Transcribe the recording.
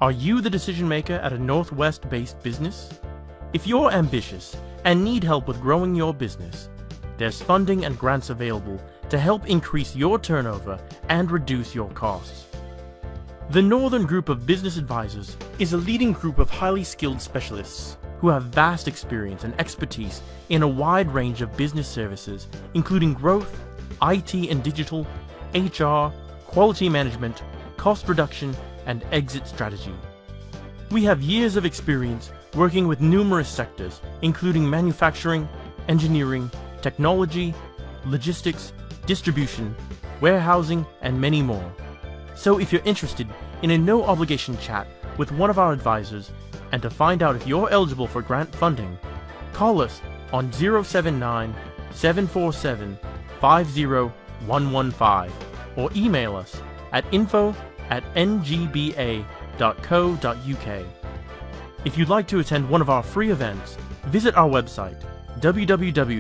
Are you the decision maker at a Northwest-based business? If you're ambitious and need help with growing your business, there's funding and grants available to help increase your turnover and reduce your costs. The Northern Group of Business Advisors is a leading group of highly skilled specialists who have vast experience and expertise in a wide range of business services, including growth, IT and digital, HR, quality management, cost reduction, and exit strategy. We have years of experience working with numerous sectors, including manufacturing, engineering, technology, logistics, distribution, warehousing, and many more. So if you're interested in a no-obligation chat with one of our advisors and to find out if you're eligible for grant funding, call us on 079-747-50115 or email us at info@ngba.co.uk. If you'd like to attend one of our free events, visit our website www.ngba.co.uk